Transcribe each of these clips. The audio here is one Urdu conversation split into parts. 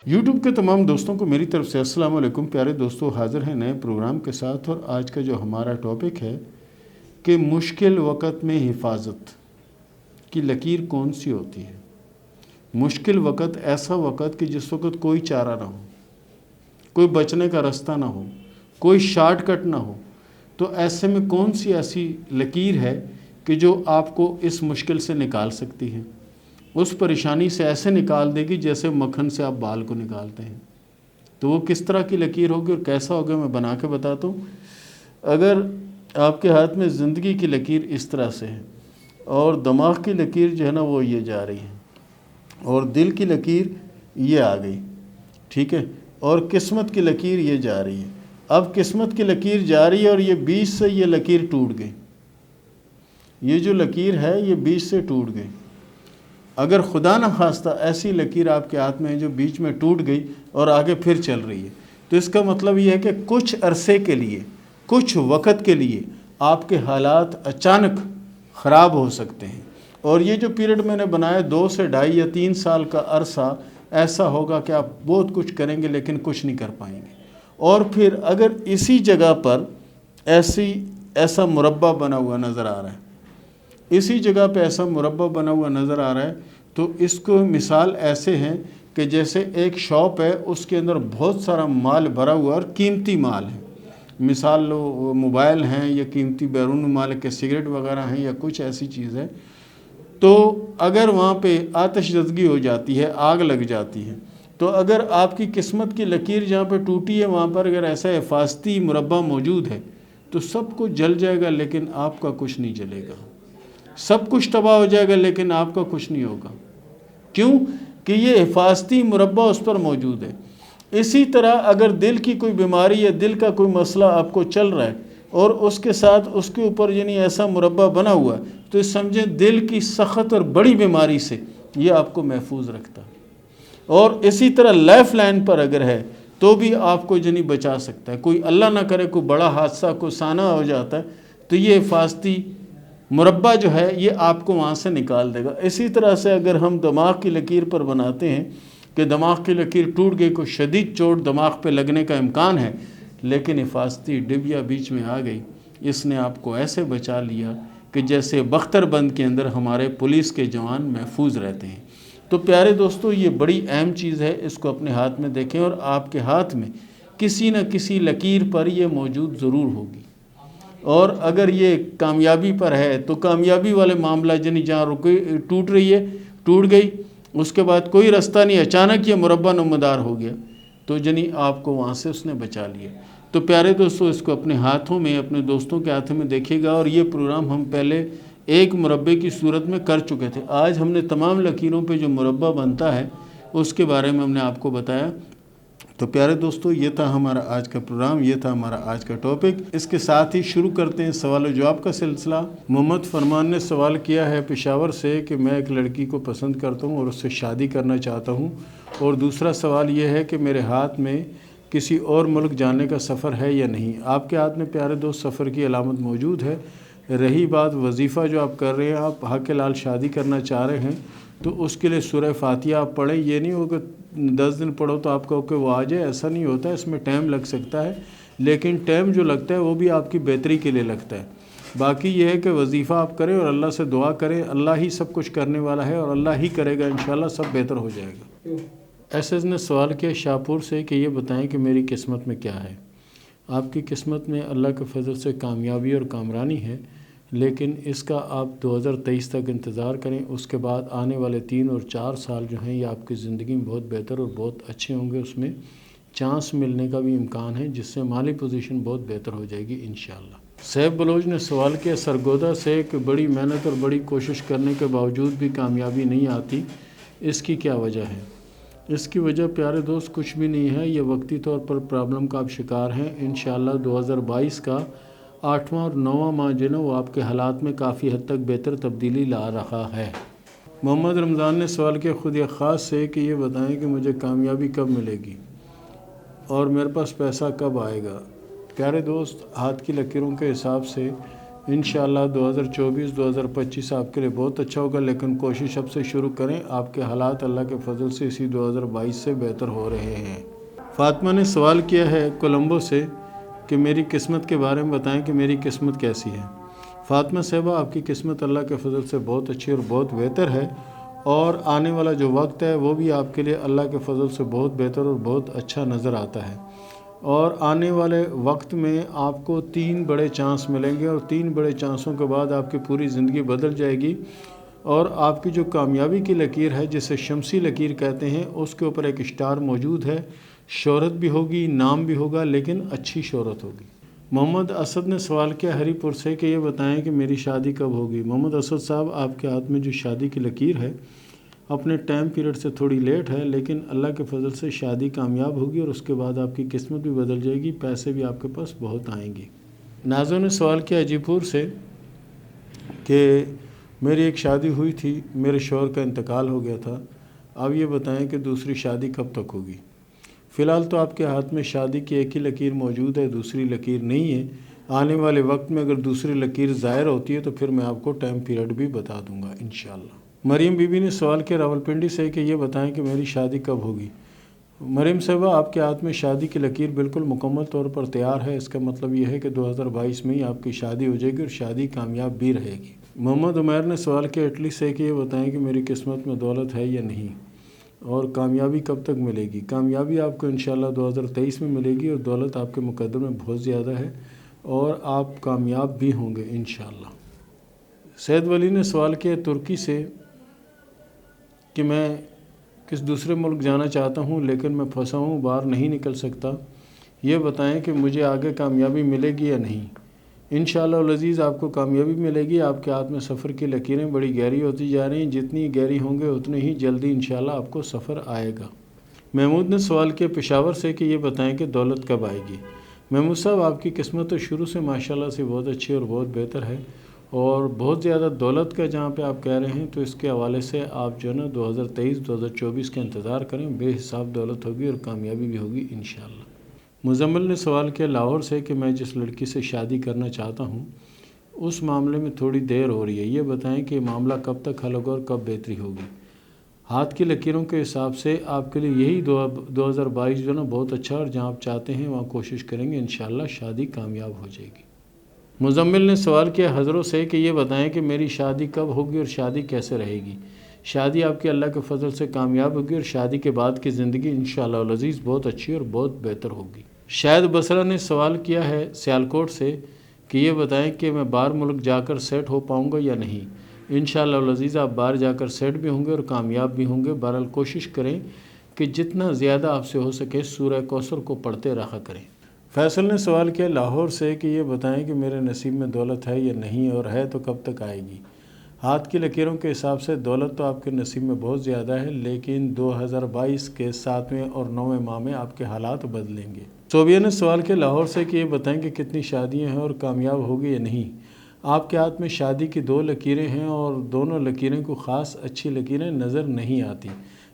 یوٹیوب کے تمام دوستوں کو میری طرف سے السلام علیکم۔ پیارے دوستو، حاضر ہیں نئے پروگرام کے ساتھ، اور آج کا جو ہمارا ٹاپک ہے کہ مشکل وقت میں حفاظت کی لکیر کون سی ہوتی ہے۔ مشکل وقت ایسا وقت کہ جس وقت کوئی چارہ نہ ہو، کوئی بچنے کا رستہ نہ ہو، کوئی شارٹ کٹ نہ ہو، تو ایسے میں کون سی ایسی لکیر ہے کہ جو آپ کو اس مشکل سے نکال سکتی ہے، اس پریشانی سے ایسے نکال دے گی جیسے مکھن سے آپ بال کو نکالتے ہیں۔ تو وہ کس طرح کی لکیر ہوگی اور کیسا ہوگا، میں بنا کے بتاتا ہوں۔ اگر آپ کے ہاتھ میں زندگی کی لکیر اس طرح سے ہے، اور دماغ کی لکیر جو ہے نا وہ یہ جا رہی ہے، اور دل کی لکیر یہ آ گئی، ٹھیک ہے، اور قسمت کی لکیر یہ جا رہی ہے۔ اب قسمت کی لکیر جا رہی ہے اور یہ بیچ سے یہ لکیر ٹوٹ گئی، یہ جو لکیر ہے یہ بیچ سے ٹوٹ گئی۔ اگر خدا نہ خواستہ ایسی لکیر آپ کے ہاتھ میں ہے جو بیچ میں ٹوٹ گئی اور آگے پھر چل رہی ہے، تو اس کا مطلب یہ ہے کہ کچھ عرصے کے لیے، کچھ وقت کے لیے آپ کے حالات اچانک خراب ہو سکتے ہیں۔ اور یہ جو پیریڈ میں نے بنایا 2 سے 2.5 یا 3 سال کا عرصہ ایسا ہوگا کہ آپ بہت کچھ کریں گے لیکن کچھ نہیں کر پائیں گے۔ اور پھر اگر اسی جگہ پر ایسا مربع بنا ہوا نظر آ رہا ہے، اسی جگہ پہ ایسا مربع بنا ہوا نظر آ رہا ہے، تو اس کو مثال ایسے ہیں کہ جیسے ایک شاپ ہے، اس کے اندر بہت سارا مال بھرا ہوا اور قیمتی مال ہے، مثال لو موبائل ہیں یا قیمتی بیرون مال کے سگریٹ وغیرہ ہیں یا کچھ ایسی چیز ہے، تو اگر وہاں پہ آتش زدگی ہو جاتی ہے، آگ لگ جاتی ہے، تو اگر آپ کی قسمت کی لکیر جہاں پہ ٹوٹی ہے وہاں پر اگر ایسا حفاظتی مربع موجود ہے تو سب کچھ جل جائے گا لیکن آپ کا کچھ نہیں جلے گا، سب کچھ تباہ ہو جائے گا لیکن آپ کا کچھ نہیں ہوگا۔ کیوں کہ یہ حفاظتی مربع اس پر موجود ہے۔ اسی طرح اگر دل کی کوئی بیماری یا دل کا کوئی مسئلہ آپ کو چل رہا ہے اور اس کے ساتھ اس کے اوپر یعنی ایسا مربع بنا ہوا ہے، تو سمجھیں دل کی سخت اور بڑی بیماری سے یہ آپ کو محفوظ رکھتا ہے۔ اور اسی طرح لائف لائن پر اگر ہے تو بھی آپ کو یعنی بچا سکتا ہے۔ کوئی اللہ نہ کرے کوئی بڑا حادثہ کوئی سانحہ ہو جاتا ہے تو یہ حفاظتی مربع جو ہے یہ آپ کو وہاں سے نکال دے گا۔ اسی طرح سے اگر ہم دماغ کی لکیر پر بناتے ہیں کہ دماغ کی لکیر ٹوٹ گئی، کوئی شدید چوٹ دماغ پہ لگنے کا امکان ہے، لیکن حفاظتی ڈبیا بیچ میں آ گئی، اس نے آپ کو ایسے بچا لیا کہ جیسے بختر بند کے اندر ہمارے پولیس کے جوان محفوظ رہتے ہیں۔ تو پیارے دوستو، یہ بڑی اہم چیز ہے، اس کو اپنے ہاتھ میں دیکھیں، اور آپ کے ہاتھ میں کسی نہ کسی لکیر پر یہ موجود ضرور ہوگی۔ اور اگر یہ کامیابی پر ہے تو کامیابی والے معاملہ یعنی جہاں ٹوٹ رہی ہے ٹوٹ گئی، اس کے بعد کوئی رستہ نہیں، اچانک یہ مربع نمودار ہو گیا، تو یعنی آپ کو وہاں سے اس نے بچا لیا۔ تو پیارے دوستو، اس کو اپنے ہاتھوں میں اپنے دوستوں کے ہاتھوں میں دیکھیے گا۔ اور یہ پروگرام ہم پہلے ایک مربع کی صورت میں کر چکے تھے، آج ہم نے تمام لکیروں پہ جو مربع بنتا ہے اس کے بارے میں ہم نے آپ کو بتایا۔ تو پیارے دوستو، یہ تھا ہمارا آج کا پروگرام، یہ تھا ہمارا آج کا ٹاپک۔ اس کے ساتھ ہی شروع کرتے ہیں سوال و جواب کا سلسلہ۔ محمد فرمان نے سوال کیا ہے پشاور سے کہ میں ایک لڑکی کو پسند کرتا ہوں اور اس سے شادی کرنا چاہتا ہوں، اور دوسرا سوال یہ ہے کہ میرے ہاتھ میں کسی اور ملک جانے کا سفر ہے یا نہیں۔ آپ کے ہاتھ میں پیارے دوست سفر کی علامت موجود ہے۔ رہی بات وظیفہ جو آپ کر رہے ہیں، آپ حق لال شادی کرنا چاہ رہے ہیں، تو اس کے لیے سورہ فاتحہ آپ پڑھیں۔ یہ نہیں ہوگا 10 دن پڑھو تو آپ کہو کہ وہ آ جائے، ایسا نہیں ہوتا ہے، اس میں ٹائم لگ سکتا ہے، لیکن ٹائم جو لگتا ہے وہ بھی آپ کی بہتری کے لیے لگتا ہے۔ باقی یہ ہے کہ وظیفہ آپ کریں اور اللہ سے دعا کریں، اللہ ہی سب کچھ کرنے والا ہے اور اللہ ہی کرے گا، انشاءاللہ سب بہتر ہو جائے گا۔ ایس نے سوال کیا شاہپور سے کہ یہ بتائیں کہ میری قسمت میں کیا ہے۔ آپ کی قسمت میں اللہ کے فضل سے کامیابی اور کامرانی ہے، لیکن اس کا آپ 2023 تک انتظار کریں، اس کے بعد آنے والے 3 اور 4 سال جو ہیں یہ آپ کی زندگی میں بہت بہتر اور بہت اچھے ہوں گے۔ اس میں چانس ملنے کا بھی امکان ہے، جس سے مالی پوزیشن بہت بہتر ہو جائے گی انشاءاللہ۔ سیف بلوچ نے سوال کیا سرگودا سے کہ بڑی محنت اور بڑی کوشش کرنے کے باوجود بھی کامیابی نہیں آتی، اس کی کیا وجہ ہے؟ اس کی وجہ پیارے دوست کچھ بھی نہیں ہے، یہ وقتی طور پر پرابلم کا آپ شکار ہیں۔ انشاءاللہ 2022 کا 8واں اور 9واں ماہ جو ہے وہ آپ کے حالات میں کافی حد تک بہتر تبدیلی لا رہا ہے۔ محمد رمضان نے سوال کیا خود خاص سے کہ یہ بتائیں کہ مجھے کامیابی کب ملے گی اور میرے پاس پیسہ کب آئے گا۔ پیارے دوست، ہاتھ کی لکیروں کے حساب سے انشاءاللہ 2024-2025 آپ کے لیے بہت اچھا ہوگا، لیکن کوشش اب سے شروع کریں، آپ کے حالات اللہ کے فضل سے اسی 2022 سے بہتر ہو رہے ہیں۔ فاطمہ نے سوال کیا ہے کولمبو سے کہ میری قسمت کے بارے میں بتائیں کہ میری قسمت کیسی ہے۔ فاطمہ صاحبہ، آپ کی قسمت اللہ کے فضل سے بہت اچھی اور بہت بہتر ہے، اور آنے والا جو وقت ہے وہ بھی آپ کے لیے اللہ کے فضل سے بہت بہتر اور بہت اچھا نظر آتا ہے، اور آنے والے وقت میں آپ کو 3 بڑے چانس ملیں گے، اور 3 بڑے چانسوں کے بعد آپ کی پوری زندگی بدل جائے گی، اور آپ کی جو کامیابی کی لکیر ہے جسے شمسی لکیر کہتے ہیں، اس کے اوپر ایک اسٹار موجود ہے، شہرت بھی ہوگی، نام بھی ہوگا، لیکن اچھی شہرت ہوگی۔ محمد اسد نے سوال کیا ہری پور سے کہ یہ بتائیں کہ میری شادی کب ہوگی۔ محمد اسد صاحب، آپ کے ہاتھ میں جو شادی کی لکیر ہے اپنے ٹائم پیریڈ سے تھوڑی لیٹ ہے، لیکن اللہ کے فضل سے شادی کامیاب ہوگی، اور اس کے بعد آپ کی قسمت بھی بدل جائے گی، پیسے بھی آپ کے پاس بہت آئیں گے۔ نازو نے سوال کیا اجی پور سے کہ میری ایک شادی ہوئی تھی، میرے شوہر کا انتقال ہو گیا تھا، اب یہ بتائیں کہ دوسری شادی کب تک ہوگی۔ فی الحال تو آپ کے ہاتھ میں شادی کی ایک ہی لکیر موجود ہے، دوسری لکیر نہیں ہے۔ آنے والے وقت میں اگر دوسری لکیر ظاہر ہوتی ہے تو پھر میں آپ کو ٹائم پیریڈ بھی بتا دوں گا انشاءاللہ۔ مریم بی بی نے سوال کیا راولپنڈی سے کہ یہ بتائیں کہ میری شادی کب ہوگی۔ مریم صاحبہ، آپ کے ہاتھ میں شادی کی لکیر بالکل مکمل طور پر تیار ہے، اس کا مطلب یہ ہے کہ 2022 میں ہی آپ کی شادی ہو جائے گی اور شادی کامیاب بھی رہے گی۔ محمد عمیر نے سوال کیا اٹلی سے کہ یہ بتائیں کہ میری قسمت میں دولت ہے یا نہیں، اور کامیابی کب تک ملے گی۔ کامیابی آپ کو انشاءاللہ 2023 میں ملے گی، اور دولت آپ کے مقدر میں بہت زیادہ ہے، اور آپ کامیاب بھی ہوں گے انشاءاللہ۔ سید ولی نے سوال کیا ترکی سے کہ میں کس دوسرے ملک جانا چاہتا ہوں لیکن میں پھنسا ہوں، باہر نہیں نکل سکتا، یہ بتائیں کہ مجھے آگے کامیابی ملے گی یا نہیں۔ انشاءاللہ العزیز آپ کو کامیابی ملے گی۔ آپ کے ہاتھ میں سفر کی لکیریں بڑی گہری ہوتی جا رہی ہیں، جتنی گہری ہوں گے اتنے ہی جلدی انشاءاللہ آپ کو سفر آئے گا۔ محمود نے سوال کیا پشاور سے کہ یہ بتائیں کہ دولت کب آئے گی۔ محمود صاحب، آپ کی قسمت تو شروع سے ماشاءاللہ سے بہت اچھی اور بہت بہتر ہے، اور بہت زیادہ دولت کا جہاں پہ آپ کہہ رہے ہیں تو اس کے حوالے سے آپ جو ہے نا 2023-2024 کا انتظار کریں، بے حساب دولت ہوگی اور کامیابی بھی ہوگی انشاءاللہ۔ مزمل نے سوال کیا لاہور سے کہ میں جس لڑکی سے شادی کرنا چاہتا ہوں اس معاملے میں تھوڑی دیر ہو رہی ہے، یہ بتائیں کہ یہ معاملہ کب تک حل ہوگا اور کب بہتری ہوگی۔ ہاتھ کی لکیروں کے حساب سے آپ کے لیے یہی 2022 جو ہے نا بہت اچھا، اور جہاں آپ چاہتے ہیں وہاں کوشش کریں گے انشاءاللہ شادی کامیاب ہو جائے گی۔ مزمل نے سوال کیا حضروں سے کہ یہ بتائیں کہ میری شادی کب ہوگی اور شادی کیسے رہے گی۔ شادی آپ کی اللہ کے فضل سے کامیاب ہوگی، اور شادی کے بعد کی زندگی انشاءاللہ العزیز بہت اچھی اور بہت بہتر ہوگی۔ شاہد بصرہ نے سوال کیا ہے سیالکوٹ سے کہ یہ بتائیں کہ میں باہر ملک جا کر سیٹ ہو پاؤں گا یا نہیں۔ انشاءاللہ العزیز آپ باہر جا کر سیٹ بھی ہوں گے اور کامیاب بھی ہوں گے۔ بہرحال کوشش کریں کہ جتنا زیادہ آپ سے ہو سکے سورہ کوثر کو پڑھتے رہا کریں۔ فیصل نے سوال کیا لاہور سے کہ یہ بتائیں کہ میرے نصیب میں دولت ہے یا نہیں، اور ہے تو کب تک آئے گی۔ ہاتھ کی لکیروں کے حساب سے دولت تو آپ کے نصیب میں بہت زیادہ ہے، لیکن 2022 کے 7ویں اور 9ویں ماہ میں آپ کے حالات بدلیں گے۔ صوبیہ نے سوال کیا لاہور سے کہ یہ بتائیں کہ کتنی شادیاں ہیں اور کامیاب ہوگی یا نہیں۔ آپ کے ہاتھ میں شادی کی 2 لکیریں ہیں، اور دونوں لکیریں کو خاص اچھی لکیریں نظر نہیں آتی۔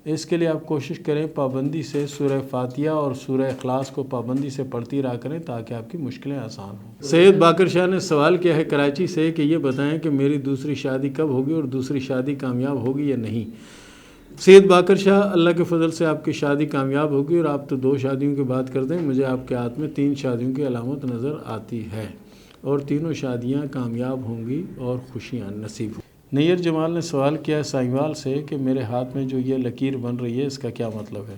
اس کے لیے آپ کوشش کریں پابندی سے سورہ فاتحہ اور سورہ اخلاص کو پابندی سے پڑھتی رہا کریں تاکہ آپ کی مشکلیں آسان ہوں۔ سید باقر شاہ نے سوال کیا ہے کراچی سے کہ یہ بتائیں کہ میری دوسری شادی کب ہوگی اور دوسری شادی کامیاب ہوگی یا نہیں۔ سید باقر شاہ، اللہ کے فضل سے آپ کی شادی کامیاب ہوگی، اور آپ تو 2 شادیوں کی بات کرتے ہیں، مجھے آپ کے ہاتھ میں 3 شادیوں کی علامت نظر آتی ہے، اور تینوں شادیاں کامیاب ہوں گی اور خوشیاں نصیب ہوں۔ نیر جمال نے سوال کیا ہے سائنوال سے کہ میرے ہاتھ میں جو یہ لکیر بن رہی ہے اس کا کیا مطلب ہے۔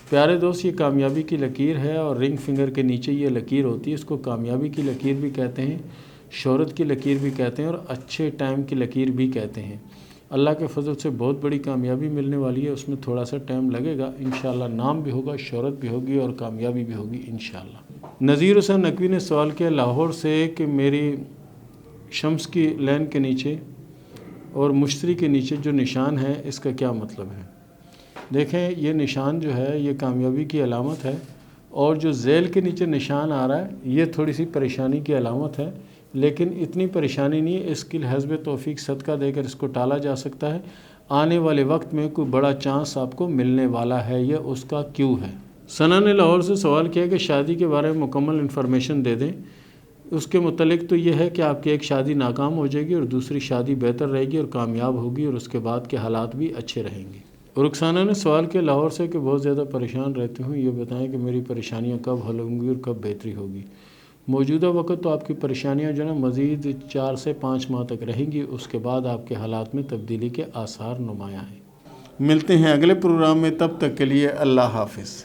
پیارے دوست، یہ کامیابی کی لکیر ہے، اور رنگ فنگر کے نیچے یہ لکیر ہوتی ہے، اس کو کامیابی کی لکیر بھی کہتے ہیں، شہرت کی لکیر بھی کہتے ہیں، اور اچھے ٹائم کی لکیر بھی کہتے ہیں۔ اللہ کے فضل سے بہت بڑی کامیابی ملنے والی ہے، اس میں تھوڑا سا ٹائم لگے گا، انشاءاللہ نام بھی ہوگا، شہرت بھی ہوگی، اور کامیابی بھی ہوگی انشاءاللہ۔ نذیر حسین نقوی نے سوال کیا لاہور سے کہ میری شمس کی لین کے نیچے اور مشتری کے نیچے جو نشان ہے اس کا کیا مطلب ہے۔ دیکھیں، یہ نشان جو ہے یہ کامیابی کی علامت ہے، اور جو ذیل کے نیچے نشان آ رہا ہے یہ تھوڑی سی پریشانی کی علامت ہے، لیکن اتنی پریشانی نہیں ہے، اس کی حسب توفیق صدقہ دے کر اس کو ٹالا جا سکتا ہے۔ آنے والے وقت میں کوئی بڑا چانس آپ کو ملنے والا ہے، یہ اس کا کیوں ہے۔ ثنا نے لاہور سے سوال کیا کہ شادی کے بارے میں مکمل انفارمیشن دے دیں۔ اس کے متعلق تو یہ ہے کہ آپ کی ایک شادی ناکام ہو جائے گی اور دوسری شادی بہتر رہے گی اور کامیاب ہوگی اور اس کے بعد کے حالات بھی اچھے رہیں گے۔ رخسانہ نے سوال کیا لاہور سے کہ بہت زیادہ پریشان رہتی ہوں، یہ بتائیں کہ میری پریشانیاں کب حل ہوں گی اور کب بہتری ہوگی؟ موجودہ وقت تو آپ کی پریشانیاں جو ہے نا مزید 4 سے 5 ماہ تک رہیں گی، اس کے بعد آپ کے حالات میں تبدیلی کے آثار نمایاں ہیں۔ ملتے ہیں اگلے پروگرام میں، تب تک کے لیے اللہ حافظ۔